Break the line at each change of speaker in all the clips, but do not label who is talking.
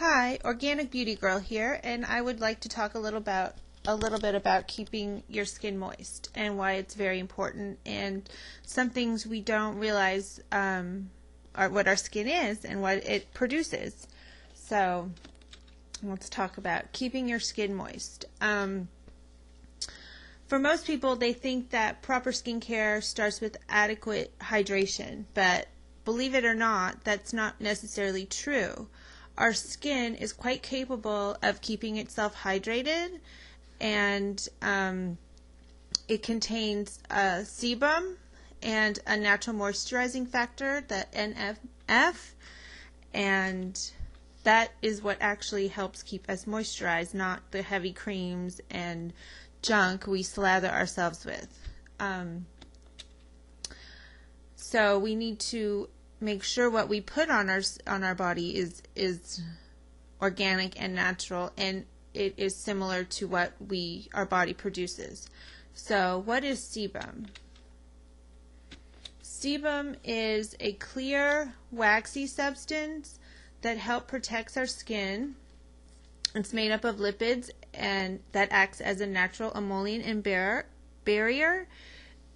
Hi, Organic Beauty Girl here, and I would like to talk a little bit about keeping your skin moist and why it's very important, and some things we don't realize are what our skin is and what it produces. So let's talk about keeping your skin moist. For most people, they think that proper skincare starts with adequate hydration, but believe it or not, that's not necessarily true. Our skin is quite capable of keeping itself hydrated, and it contains sebum and a natural moisturizing factor, the NMF, and that is what actually helps keep us moisturized, not the heavy creams and junk we slather ourselves with. So we need to make sure what we put on our body is organic and natural, and it is similar to what our body produces. So what is sebum? Sebum is a clear, waxy substance that helps protect our skin. It's made up of lipids, and that acts as a natural emollient and barrier.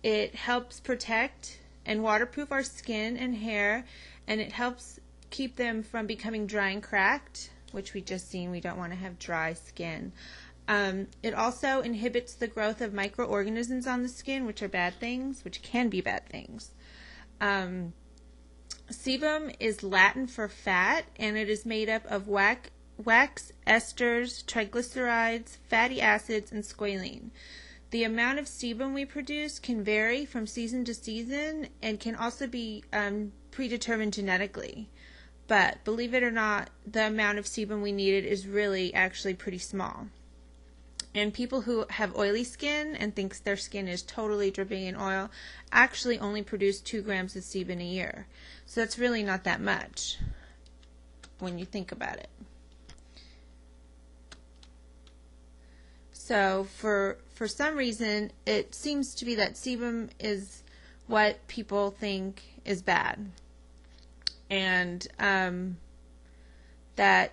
It helps protect and waterproof our skin and hair, and it helps keep them from becoming dry and cracked, which we just seen. We don't want to have dry skin. It also inhibits the growth of microorganisms on the skin, which are bad things, which can be bad things. Sebum is Latin for fat, and it is made up of wax, esters, triglycerides, fatty acids, and squalene. The amount of sebum we produce can vary from season to season and can also be predetermined genetically. But believe it or not, the amount of sebum we needed is really actually pretty small. And people who have oily skin and thinks their skin is totally dripping in oil actually only produce 2 grams of sebum a year. So that's really not that much when you think about it. So for some reason, it seems to be that sebum is what people think is bad, and that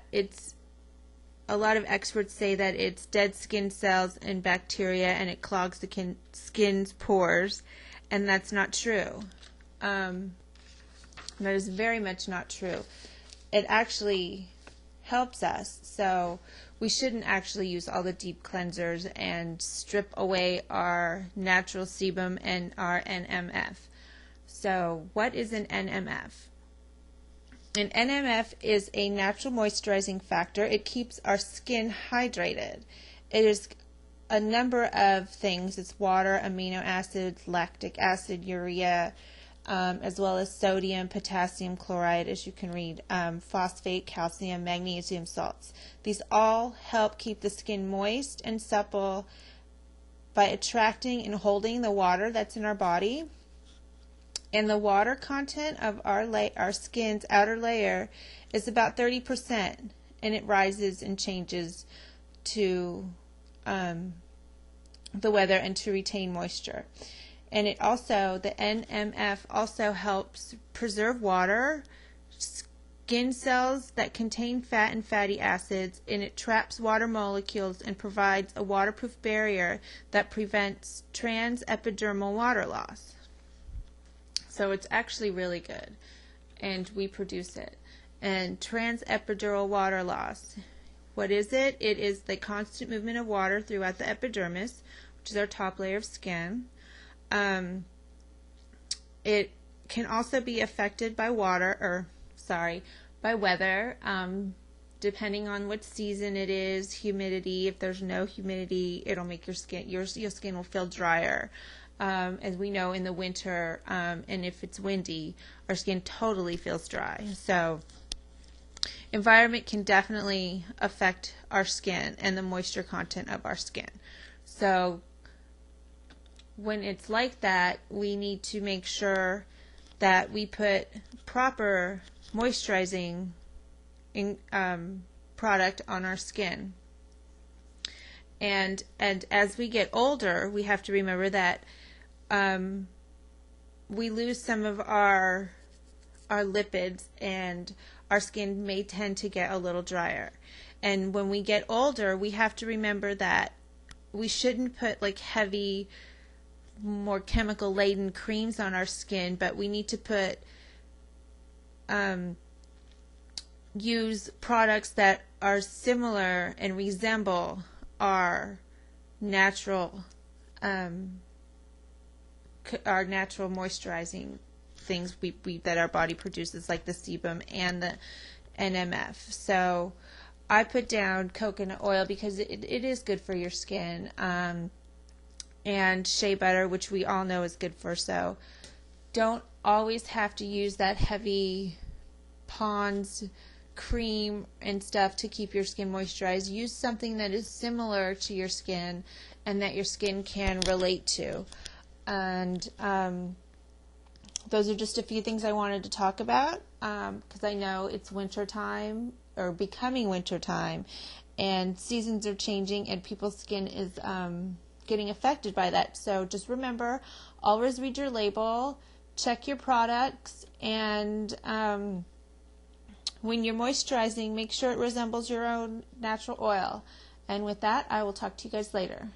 a lot of experts say that it's dead skin cells and bacteria, and it clogs the skin's pores, and that's not true. That is very much not true. It actually helps us, so we shouldn't actually use all the deep cleansers and strip away our natural sebum and our NMF. So what is an NMF? An NMF is a natural moisturizing factor. It keeps our skin hydrated. It is a number of things. It's water, amino acids, lactic acid, urea, as well as sodium, potassium chloride, as you can read, phosphate, calcium, magnesium salts. These all help keep the skin moist and supple by attracting and holding the water that's in our body. And the water content of our skin's outer layer is about 30%, and it rises and changes to the weather and to retain moisture. And it also, the NMF also helps preserve water, skin cells that contain fat and fatty acids, and it traps water molecules and provides a waterproof barrier that prevents transepidermal water loss. So it's actually really good, and we produce it. And transepidermal water loss, what is it? It is the constant movement of water throughout the epidermis, which is our top layer of skin. It can also be affected by weather, depending on what season it is, humidity. If there's no humidity, it'll make your skin will feel drier. As we know, in the winter, and if it's windy, our skin totally feels dry. So environment can definitely affect our skin and the moisture content of our skin. So when it's like that, we need to make sure that we put proper moisturizing product on our skin. And as we get older, we have to remember that we lose some of our lipids and our skin may tend to get a little drier. And when we get older, we have to remember that we shouldn't put like heavy, more chemical laden creams on our skin, but we need to put use products that are similar and resemble our natural moisturizing things that our body produces, like the sebum and the NMF. So I put down coconut oil because it is good for your skin, and shea butter, which we all know is good for. So don't always have to use that heavy Pond's cream and stuff to keep your skin moisturized. Use something that is similar to your skin and that your skin can relate to. And those are just a few things I wanted to talk about, because I know it's winter time, or becoming winter time, and seasons are changing and people's skin is getting affected by that. So just remember, always read your label, check your products, and when you're moisturizing, make sure it resembles your own natural oil. And with that, I will talk to you guys later.